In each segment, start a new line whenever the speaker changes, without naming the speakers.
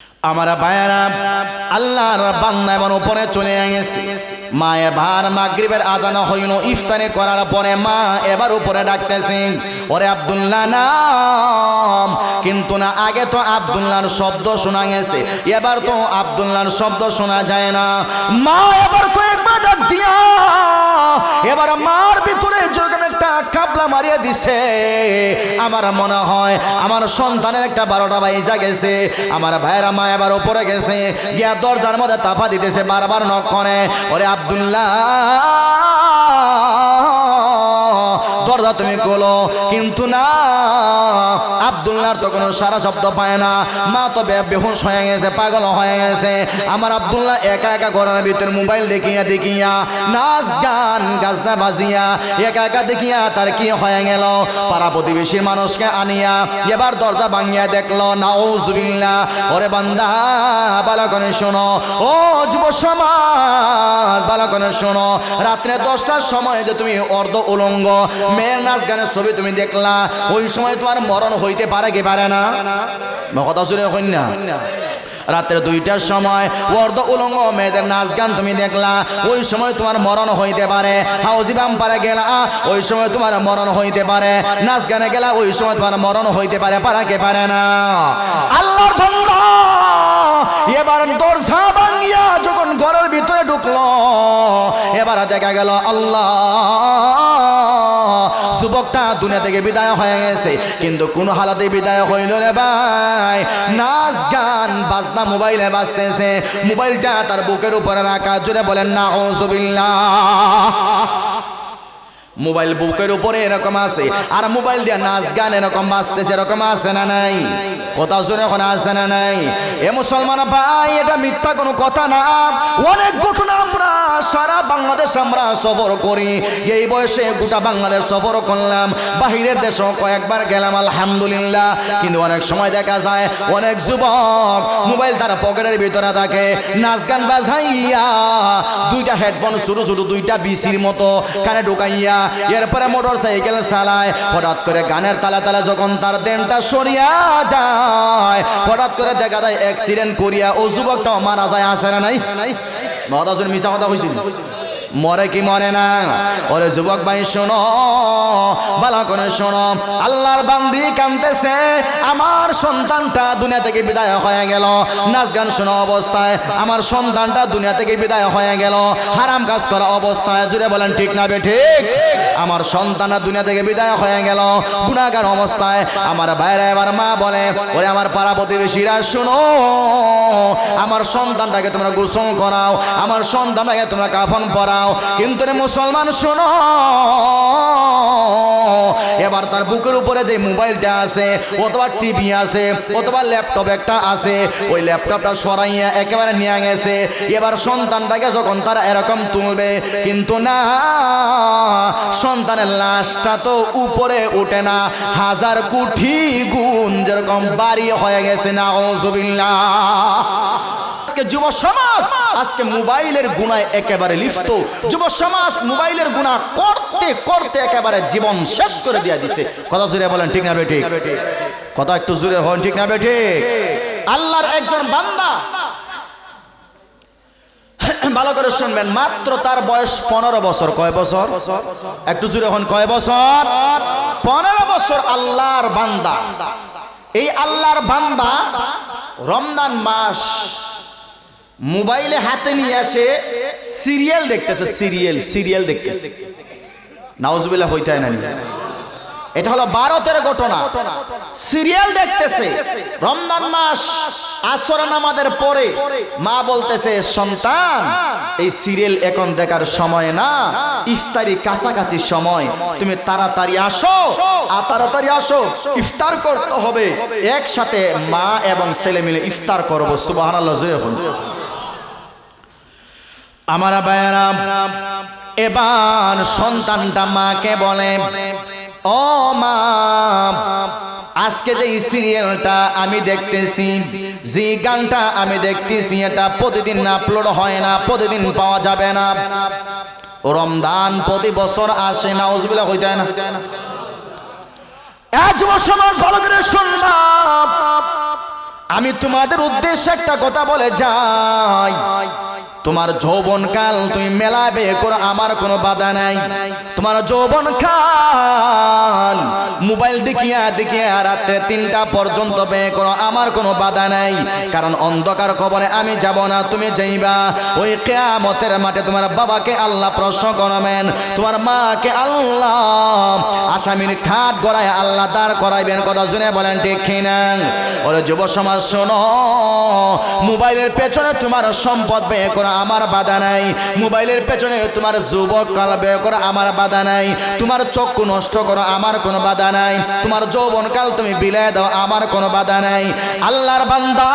আমার ভাইয়েরা, আল্লাহর বান্দা এমন উপরে চলে গেছে। মা এবার মাগরিবের আজান হইল, ইফতারি করার পরে মা এবার উপরে ডাকতেছে, ওরে আব্দুল্লাহ নাম। কিন্তু না, আগে তো আব্দুল্লাহর শব্দ শোনা গেছে, এবার তো আব্দুল্লাহর শব্দ শোনা যায় না। মা এবার কয়েকবার ডাক দিয়া এবার মার ভিতরে যেরকম একটা কাবলা মারিয়ে দিছে, আমার মনে হয় আমার সন্তানের একটা 12টা বাইজা গেছে। আমার ভাইরা মা এবার উপরে গেছে, গিয়া দরজার মধ্যে তাফা দিতেছে, বারবার নক করে, ওরে আব্দুল্লাহ দরজা তুমি খোলো। কিন্তু না, আব্দুল্লাহর তো কোনো সারা শব্দ পায় না। মা তো বেহুশ হয়ে গেছে, পাগল হয়ে গেছে। আমার আব্দুল্লাহ একা একা ঘরের ভিতরে মোবাইল দেখিয়া দেখিয়া নাচ গান গাজনা বাজিয়া একা একা দেখিয়া তার কি হয়ে গেল, পাড়া প্রতিবেশীর মানুষকে আনিয়া এবার দরজা ভাঙিয়া দেখলো, নাউজুবিল্লাহ। ওরে বান্দা ভালো করে শোনো, ও যুব সমাজ ভালো করে শোনো, রাত্রে 10টার সময় যে তুমি অর্ধ উলঙ্গ মেয়ের নাচ গানের ছবি তুমি দেখলা, ওই সময় তোমার মরণ হইতে পারে কি পারে না? কথা শুনে কন্যা, রাত্রে 2টার সময় অর্ধ উলঙ্গ মেয়েদের নাচ গান তুমি দেখলা, ওই সময় তোমার মরণ হইতে পারে। হাউজি বাম্পারে গেলা, ওই সময় তোমার মরণ হইতে পারে। নাচ গানে গেলা, ওই সময় তোমার মরণ হইতে পারে, পারা কে পারে না? আল্লাহর বান্দা এবার দরজা ভাঙিয়া যখন ঘরের ভিতরে ঢুকলো, এবার দেখা গেল আল্লাহ যুবকটা দুনিয়া থেকে বিদায় হয়ে গেছে। কিন্তু কোন হালাতে বিদায় হইল রে ভাই? নাচ গান বাজনা মোবাইলে বাজতেছে, মোবাইলটা তার বুকের উপরে রাখা। জোরে বলেন নাউজুবিল্লাহ। মোবাইল বুকের উপরে এরকম আছে, আর মোবাইল দিয়ে নাচ গান এরকম বাজতেছে, এরকম আছে না নাই? কথা শুনে এখন আছে না নাই? এ মুসলমান ভাই, এটা মিথ্যা কোনো কথা না। অনেক ঘটনা আমরা সারা বাংলাদেশ আমরা সফর করি। এই বয়সে গোটা বাংলাদেশ সফর করলাম, বাহিরের দেশও কয়েকবার গেলাম আলহামদুলিল্লাহ। কিন্তু অনেক সময় দেখা যায় অনেক যুবক মোবাইল তার পকেটের ভিতরে থাকে, নাচ গান বাজাইয়া 2টা হেডফোন ছোট ছোট 2টা বিসির মতো কানে ঢুকাইয়া এরপরে মোটর সাইকেল চালায়। হঠাৎ করে গানের তালে তালে যখন তার দেনটা সরিয়া যায়, হঠাৎ করে দেখা যায় অ্যাক্সিডেন্ট করিয়া ও যুবকটাও মারা যায়। আছে না নাই? মহাদাজন মিছা কথা হয়েছিল, মরে কি মরে না? ওরে যুবক ভাই শোনো, ভালো করে শোনো, আল্লাহর বান্দি কাঁদতেছে, আমার সন্তানটা দুনিয়া থেকে বিদায় হয়ে গেল। নাচ গান শোনা অবস্থায় আমার সন্তানটা দুনিয়া থেকে বিদায় হয়ে গেল, হারাম কাজ করা অবস্থায়। জুড়ে বলেন ঠিক না বে ঠিক? আমার সন্তানটা দুনিয়া থেকে বিদায় হয়ে গেল গুনাহগার অবস্থায়। আমার ভাইরা এবার মা বলে, ওরে আমার পাড়া প্রতিবেশীরা শোনো, আমার সন্তানটাকে তোমরা গোসল করাও, আমার সন্তানটাকে তোমরা কাফন পরাও। কিন্তু রে মুসলমান শোনো, এবার তার বুকের উপরে যে মোবাইলটা আছে অথবা টিভি আছে অথবা ল্যাপটপ একটা আছে, ওই ল্যাপটপটা সরাইয়া একেবারে নিয়ে গেছে। এবার সন্তানটাকে যখন তারা এরকম তুলবে, কিন্তু না, সন্তানের লাশটা তো উপরে ওঠে না, 1000 কোটি গুণ যেরকম বাড়ি হয়ে গেছে। নাউজুবিল্লাহ। যুব সমাজ আজকে মোবাইলের গুনায় একেবারে লিপ্ত। যুব সমাজ মোবাইলের গুনাহ করতে করতে একেবারে জীবন শেষ করে দিয়ে দিছে। কথা জুড়ে বলেন ঠিক না বেঠিক? কথা একটু জুড়ে হন, ঠিক না বেঠিক? আল্লাহর একজন বান্দা, ভালো করে শুনবেন, মাত্র তার বয়স 15 বছর। কয় বছর? একটু জুড়ে হন, কয় বছর? 15 বছর। আল্লাহর বান্দা, এই আল্লাহর বান্দা রমজান মাস মোবাইলে হাতে নিয়ে আসে সিরিয়াল দেখতেছে, সিরিয়াল দেখতেছে। নাউজুবিল্লাহ হইতে হয় না? এটা হলো ভারতের ঘটনা। সিরিয়াল দেখতেছে রমজান মাস, আসর নামাজের পরে মা বলতেছে, সন্তান এই সিরিয়াল এখন দেখার সময় না, ইফতারি কাছাকাছি সময়, তুমি তাড়াতাড়ি আসো, তাড়াতাড়ি আসো, ইফতার করতে হবে। একসাথে মা এবং ছেলে মিলে ইফতার করবো। সুবহানাল্লাহ। আমার ভাইয়েরা, এবার সন্তানটা মাকে বলে, ও মা, আজকে যে সিরিয়ালটা আমি দেখতেছি, যে গানটা আমি দেখতেছি, এটা প্রতিদিন আপলোড হয় না, প্রতিদিন পাওয়া যাবে না। রমজান প্রতি বছর আসে। নাউজুবিল্লাহ হইতে হয় না? যুব সমাজ ভালো করে শুনলাম, আমি তোমাদের উদ্দেশ্যে একটা কথা বলে যাই, তোমার যৌবনকাল তুমি মেলাবে করো, আমার কোনো বাধা নাই। তোমার যৌবনকাল মোবাইল দেখিয়া দেখিয়া রাত্রে 3টা পর্যন্ত ব্যয় করো, আমার কোনো বাধা নাই। কারণ অন্ধকার কবরে আমি যাব না, তুমি যাইবা। ওই কিয়ামতের মাঠে তোমার বাবাকে আল্লাহ প্রশ্ন করবেন, তোমার মাকে আল্লাহ আসামির খাট গড়ায় আল্লাহ দাঁড় করাইবেন। কথা শুনে বলেন ঠিক কিনা? ওরে যুব সমাজ শোনো, মোবাইলের পেছনে তোমার সম্পদ ব্যয় করো, আমার বাধা নাই। মোবাইলের পেছনে তোমার যুবককাল ব্যয় করো, আমার বাধা নাই। তোমার চক্ষু নষ্ট করো, আমার কোনো বাধা নাই। তোমার যৌবনকাল তুমি বিলাই দাও, আমার কোনো বাধা নাই। আল্লাহর বান্দা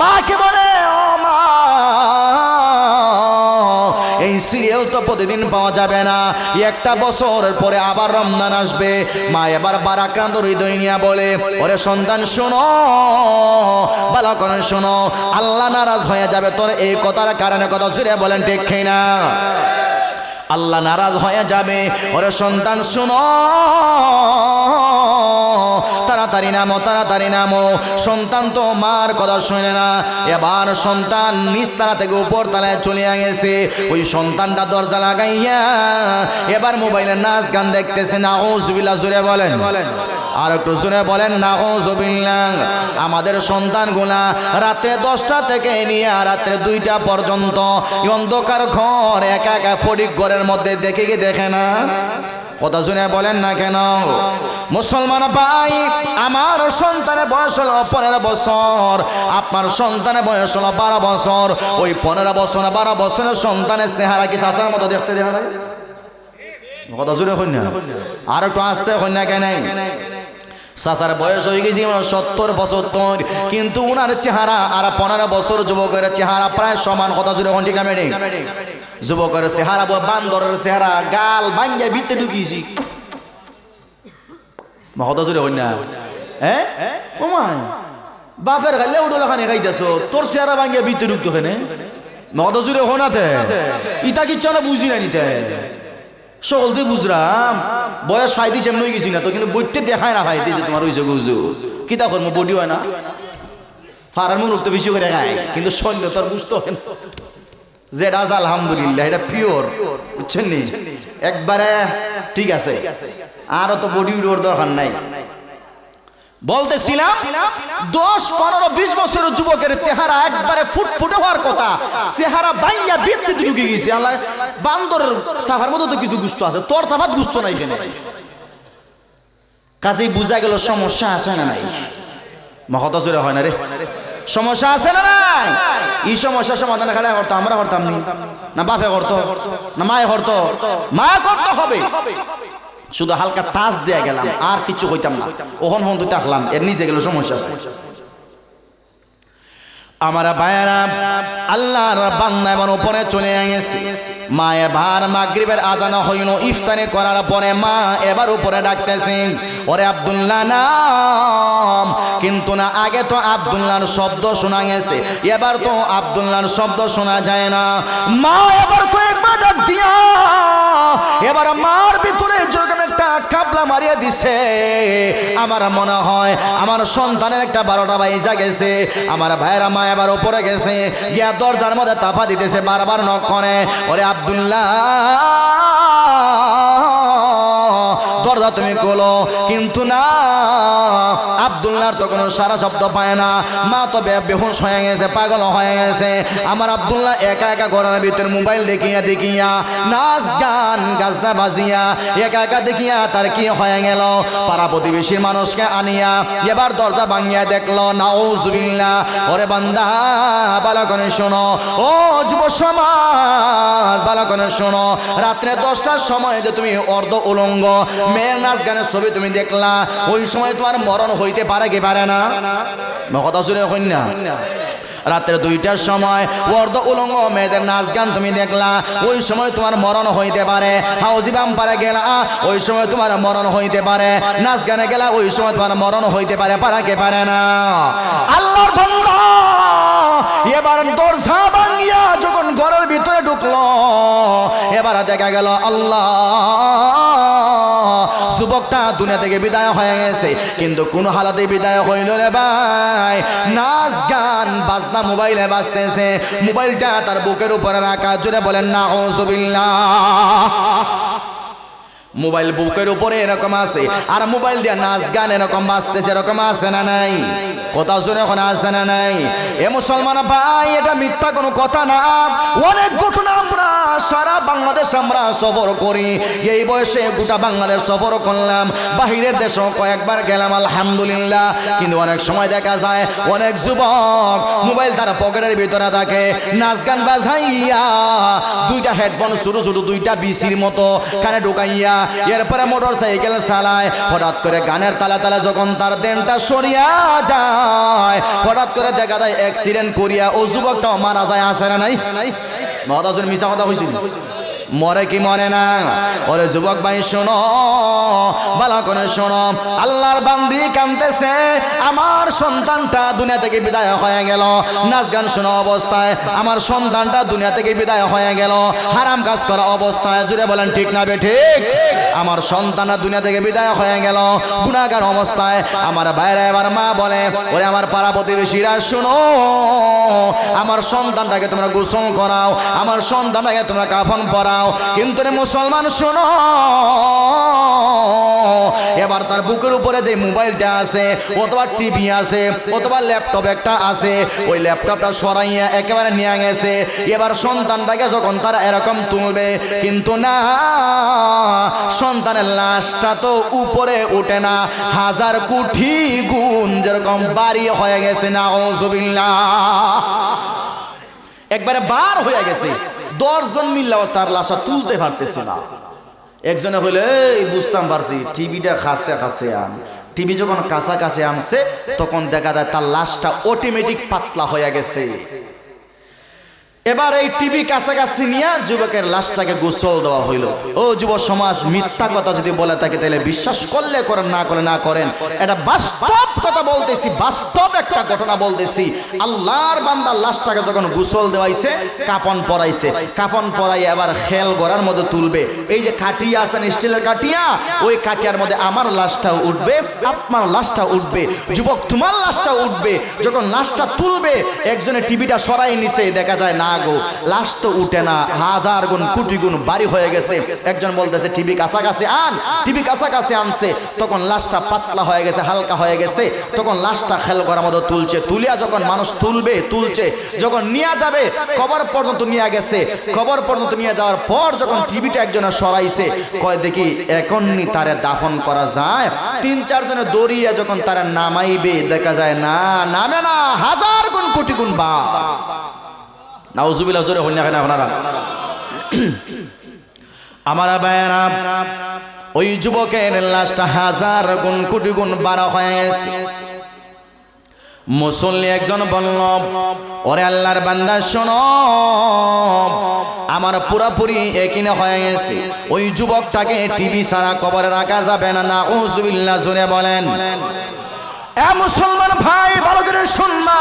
মাকে বলে, ও মা, এই সিরিয়াল তো প্রতিদিন পাওয়া যাবে না, একটা বছরের পরে আবার রমজান আসবে। মা এবার বারাক্রান্ত হৃদয় নিয়ে বলে, ওরে সন্তান শোনো, ভালো করে শোনো, আল্লাহ নারাজ হয়ে যাবে তোর এই কথার কারণে। কথা জুড়ে বলেন ঠিক কিনা? আল্লাহ নারাজ হয়ে যাবে। ওরে সন্তান শোনো, তাড়াতাড়ি নামো, তাড়াতাড়ি নামো। সন্তান তো মার কথা শুনে না। এবার সন্তান নিচতলা থেকে উপর তলায় চলে গেছে। ওই সন্তানটা দরজা লাগাইয়া এবার মোবাইলে নাচ গান দেখতেছে। নাউজুবিল্লাহ, জোরে বলেন, আর একটু জোরে বলেন নাউজুবিল্লাহ। আমাদের সন্তানগুলা রাত্রে 10টা থেকে নিয়ে রাত্রে 2টা পর্যন্ত অন্ধকার ঘর একা একা ফটিক ঘরের মধ্যে দেখে কি দেখে না? কথা শুনে বলেন না কেন? মুসলমান ভাই, আমার সন্তানের বয়স হলো 15 বছর, আপনার সন্তানের বয়স হলো 12 বছর। ওই 15 বছর 12 বছরের সন্তানের চেহারা কি চাচার মতো দেখতে দেখা যায়? কথা শুনে হই না, আর একটু আসতে হই না কেন? চাচার বয়স হয়ে গেছে 70 75, কিন্তু উনার চেহারা আর 15 বছর যুবকের চেহারা প্রায় সমান। কথা শুনে হন ঠিক আমি? যুবকের চেহারা বান্দরের চেহারা, গাল ভাঙ্গে ভিতরে ঢুকিয়েছি। কথা শুনে হই না? হ্যাঁ, বাপের গালে উঠলো খানে খাইতেছ, তোর চেহারা ভাঙ্গে ভিতরে ঢুকতো কেনে? কথা শুনে হনাতে ইটা কিচ্ছু না, বুঝি না নিতে সকল তুই বুঝলাম। বয়স ফাইদি সেমন হয়ে গেছি না তো, কিন্তু বইতে দেখায় না ফাইদি যে তোমার হয়েছে গুজু। কিতা করবো, বডি হয় না, ফারার মুখ তো বেশি করে খায়, কিন্তু শৈল্য তোর বুঝতে হয় না। যে রাজ আলহামদুলিল্লাহ, এটা পিওর, বুঝছেন নি? একবারে ঠিক আছে, আরো তো বডি ওর দরকার নাই। বলতেছিলাম 10 15 20 বছরের যুবকের চেহারা একবারে ফুটফুটে হওয়ার কথা, চেহারা বাইয়া ভিতরে ঢুকে গেছে। আল্লাহ, বান্দরের সাফার মতো তো কিছু গুস্ত আছে, তোর সাফাত গুস্ত নাই কেন? কাজেই বুঝা গেল সমস্যা আছে না নাই? মহত জোরে হয় না রে, সমস্যা আছে না নাই? এই সমস্যার সমাধান খেলা করতো আমরা, করতাম না বাপে করতো না মায়ে করতো? মা করতে হবে। শুধু হালকা টাচ দেয়া গেলাম, আর কিছু কইতাম না। ওহন হন তুই থাকলাম, এর নিচে গেল সমস্যা আছে। আমার ভাইয়েরা, আল্লাহর বান্দা এবার উপরে চলে গেছে। মা এবার মাগরিবের আজান হইল, ইফতারি করার পরে মা এবার উপরে ডাকতেছে, ওরে আব্দুল্লাহ নাম। কিন্তু না, আগে তো আব্দুল্লাহর শব্দ শোনা গেছে, এবার তো আব্দুল্লাহর শব্দ শোনা যায় না। মা এবার কয়েকবার ডাক দিয়া এবার মার ভিতরে যেরকম একটা কাবলা মারিয়ে দিছে, আমার মনে হয় আমার সন্তানের একটা 12টা বাইজা গেছে। আমার ভাইয়েরা, মা এবার উপরে গেছে, গিয়া দরজার মধ্যে তাফা দিতেছে, বারবার নক করে, ওরে আব্দুল্লাহ দরজা তুমি খোলো। কিন্তু না, আব্দুল্লাহর তো কোনো সারা শব্দ পায় না। মা তো বেহুশ হয়ে গেছে, পাগল হয়ে গেছে। আমার আব্দুল্লাহ একা একা ঘরের ভিতর মোবাইল দেখিয়া দেখিয়া, নাচ গান গাজনা বাজিয়া একা একা দেখিয়া তার কি হয়ে গেল, পাড়া প্রতিবেশীর মানুষকে আনিয়া এবার দরজা ভাঙিয়া দেখলো। নাউজুবিল্লাহ। ওরে বান্দা, ভালো করে শোনো, ও যুব সমাজ ভালো করে শোনো, রাত্রে 10টার সময় যে তুমি অর্ধ উলঙ্গ মেয়ের নাচ গানের ছবি তুমি দেখলা, ওই সময় তোমার মরণ হইতে পারে কি পারে না? কথা শুনে কন্যা, রাত্রে 2টার সময় অর্ধ উলঙ্গ মেয়েদের নাচ গান তুমি দেখলা, ওই সময় তোমার মরণ হইতে পারে। হাউজি বাম্পারে গেলা, ওই সময় তোমার মরণ হইতে পারে। নাচ গানে গেলা, ওই সময় তোমার মরণ হইতে পারে, পারা কে পারে না? আল্লাহর বান্দা এবার দরজা ভাঙিয়া যখন ঘরের ভিতরে ঢুকলো, এবার দেখা গেল আল্লাহ যুবকটা দুনিয়া থেকে বিদায় হয়ে গেছে, কিন্তু কোন হালাতে বিদায় হইল রে ভাই, নাচ গান বাজনা মোবাইলে বাজতেছে, মোবাইলটা তার বুকের উপরে রাখা, জুড়ে বলেন নাউজুবিল্লাহ। মোবাইল বুকের উপরে এরকম আছে, আর মোবাইল দিয়ে নাচ গান এরকম বাজতেছে, এরকম আছে না নাই? কোথাও জোরে এখন আছে না নাই? এ মুসলমান ভাই, এটা মিথ্যা কোনো কথা না। অনেক ঘটনা আমরা সারা বাংলাদেশ আমরা সফর করি, এই বয়সে গোটা বাংলাদেশ সফর করলাম, বাহিরের দেশেও কয়েকবার গেলাম আলহামদুলিল্লাহ। কিন্তু অনেক সময় দেখা যায় অনেক যুবক মোবাইল তার পকেটের ভিতরে থাকে, নাচ গান বাজাইয়া দুইটা হেডফোন ছোট ছোট দুইটা বিসির মতো কানে ঢুকাইয়া এরপরে মোটর সাইকেল চালায়। হঠাৎ করে গানের তালা তালা যখন তার দেনটা সরিয়া যায়, হঠাৎ করে দেখা যায় অ্যাক্সিডেন্ট করিয়া ও যুবকটাও মারা যায়, আছে না নাই? মহারাজের মিছা কথা হয়েছিল, মরে কি মরে না? ওরে যুবক ভাই শোনো, ভালো করে শোনো, আল্লাহর বান্দি কাঁদতেছে, আমার সন্তানটা দুনিয়া থেকে বিদায় হয়ে গেল। নাচ গান শোনা অবস্থায় আমার সন্তানটা দুনিয়া থেকে বিদায় হয়ে গেল, হারাম কাজ করা অবস্থায়, জুড়ে বলেন ঠিক না বে ঠিক? আমার সন্তানটা দুনিয়া থেকে বিদায় হয়ে গেল গুনাহগার অবস্থায়। আমার বাইরে এবার মা বলে, ওরে আমার পাড়া প্রতিবেশীরা শোনো, আমার সন্তানটাকে তোমরা গোসল করাও, আমার সন্তানটাকে তোমরা কাফন পরাও। কিন্তু রে মুসলমান শোনো, এবার তার বুকের উপরে যে মোবাইলটা আছে অথবা টিভি আছে অথবা ল্যাপটপ একটা আছে, ওই ল্যাপটপটা সরাইয়া একেবারে নিয়ে গেছে। এবার সন্তানটাকে যখন তারা এরকম তুলবে, কিন্তু না, সন্তানের লাশটা তো উপরে ওঠে না, হাজার কোটি গুণ যেরকম বাড়ি হয়ে গেছে, নাউজুবিল্লাহ, একবারে বার হয়ে গেছে। 10 জন মিললেও তার লাশা তুলতে পারতেছে না। একজনে হইলে এই বুঝতাম পারছি টিভিটা কাছে আন, টিভি যখন কাছাকাছি আনছে তখন দেখা যায় তার লাশটা অটোমেটিক পাতলা হয়ে গেছে। এবার এই টিভি কাছাকাছি নিয়ে যুবকের লাশটাকে গোসল দেওয়া হইল। ও যুব সমাজ, মিথ্যা কথা যদি বলে থাকে তাহলে বিশ্বাস করলে করেন, না করলে না করেন, এটা বাস্তব কথা বলতেছি, বাস্তব একটা ঘটনা বলতেছি। আল্লাহর বান্দার লাশটাকে যখন গোসল দেওয়াইছে, কাফন পরাইছে, কাফন পরাই এবার খেল গড়ার মধ্যে তুলবে। এই যে কাটিয়া আছেন স্টিলের কাটিয়া, ওই কাটিয়ার মধ্যে আমার লাশটাও উঠবে, আপনার লাশটা উঠবে, যুবক তোমার লাশটা উঠবে। যখন লাশটা তুলবে, একজনে টিভিটা সরাই নিছে, দেখা যায় না গো, লাশ তো উঠে না, হাজার গুণ কোটি গুণ বাড়ি হয়ে গেছে। একজন বলতেছে টিভি কাছাকাছি আন, টিভি কাছাকাছি আনছে, তখন লাশটা পাতলা হয়ে গেছে, হালকা হয়ে গেছে। তখন লাশটা খেল করার মতো তুলছে, তুলিয়া যখন মানুষ তুলছে, যখন নিয়ে যাবে কবর পর্যন্ত নিয়ে গেছে, কবর পর্যন্ত নিয়ে যাওয়ার পর যখন টিভিটা একজনে সরাইছে, কয় দেখি এখনই তারে দাফন করা যায়। 3-4 জনে দৌড়িয়ে যখন তারা নামাইবে, দেখা যায় না, নামে না, হাজার গুণ কোটি গুণ বা। নাউজুবিল্লাহ, জোরে হইনা কেন আপনারা? আমার ভাইয়েরা, ওই যুবকের লাশটা হাজার গুণ কোটি গুণ বাড়া হয়ে গেছে। মুসল্লি একজন বলল, ওরে আল্লাহর বান্দা শোনো, আমার পুরাপুরি একিনে হয়ে গেছে, ওই যুবকটাকে টিভি ছাড়া কবরে রাখা যাবে না। নাউজুবিল্লাহ, জোরে বলেন। এ মুসলমান ভাই, ভালো করে শুনবা,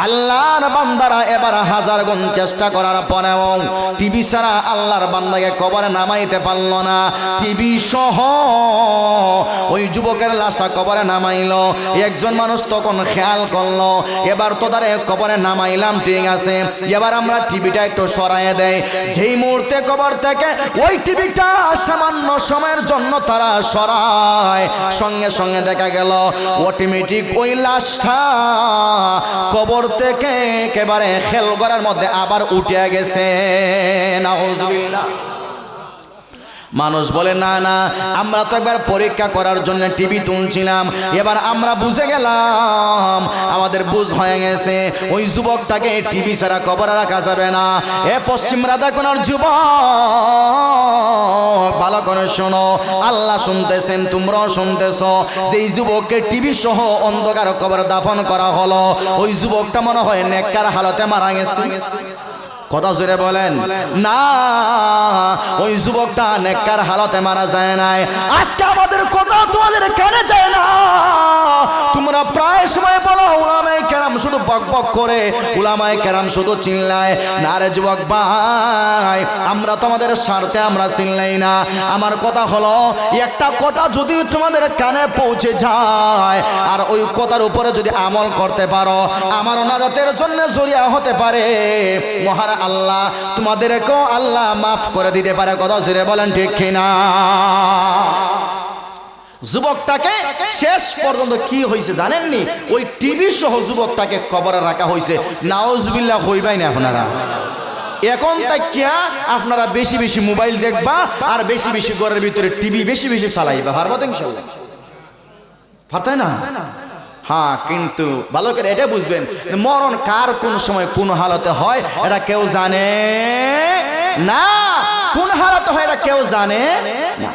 আল্লাহর বান্দারা এবার হাজার গুণ চেষ্টা করার পরেও টিভি ছাড়া আল্লাহর বান্দাকে কবরে নামাইতে পারল না। টিভি সহ ওই যুবকের লাশটা কবরে নামাইল। একজন মানুষ তখন খেয়াল করলো, এবার তো তারে কবরে নামাইলাম, ঠিক আছে, এবার আমরা টিভিটা একটু সরাইয়ে দেই। যেই মুহূর্তে কবর থেকে ওই টিভিটা সামান্য সময়ের জন্য তারা সরায়, সঙ্গে সঙ্গে দেখা গেল অটোমেটিক ওই লাশটা কবর থেকে একেবারে খেল করার মধ্যে আবার উঠে গেছে। নাউজুবিল্লাহ। মানুষ বলে, না না, আমরা তো একবার পরীক্ষা করার জন্য টিভি তুলছিলাম, এবার আমরা বুঝে গেলাম, আমাদের বুঝ হয়ে গেছে, ওই যুবকটাকে টিভি ছাড়া কবরে রাখা যাবে না। এ পশ্চিম রাধাকোনার যুবক, ভালো করে শোনো, আল্লাহ শুনতেছেন, তোমরাও শুনতেছ, যেই যুবককে টিভি সহ অন্ধকার কবরে দাফন করা হলো, ওই যুবকটা মনে হয় নেককার হালতে মারা গেছে। কথা জোরে বলেন না, ওই যুবকটা নেককার হালতে মারা যায় নাই। আজকে আমাদের কথা তোমাদের কানে যায় না। তোমরা প্রায় সময় বলো উলামায়ে কেরাম শুধু বকবক করে, উলামায়ে কেরাম শুধু চিল্লায়। না রে যুবক ভাই, আমরা তোমাদের স্বার্থে আমরা চিল্লাই না। আমার কথা হলো, একটা কথা যদি তোমাদের কানে পৌঁছে যায় আর ওই কথার উপরে যদি আমল করতে পারো, আমার নাজাতের জন্য জরিয়া হতে পারে। মহান আল্লাহ তোমাদেরকেও আল্লাহ মাফ করে দিতে পারে। কথা জোরে বলেন ঠিক কিনা? যুবকটাকে শেষ পর্যন্ত কি হয়েছে জানেননি? ওই টিভি সহ যুবকটাকে কবরে রাখা হয়েছে। নাউজুবিল্লাহ হইবাই না আপনারা। এখন তাই কিয়া আপনারা বেশি বেশি মোবাইল দেখবা আর বেশি বেশি ঘরের ভিতরে টিভি বেশি বেশি চালাইবা, পারবা তো ইনশাআল্লাহ? পারতাই না? হ্যাঁ, কিন্তু ভালো করে এটা বুঝবেন, মরণ কার কোন সময় কোন হালতে হয় এটা কেউ জানে না। কোন হালতে হয় এটা কেউ জানে না।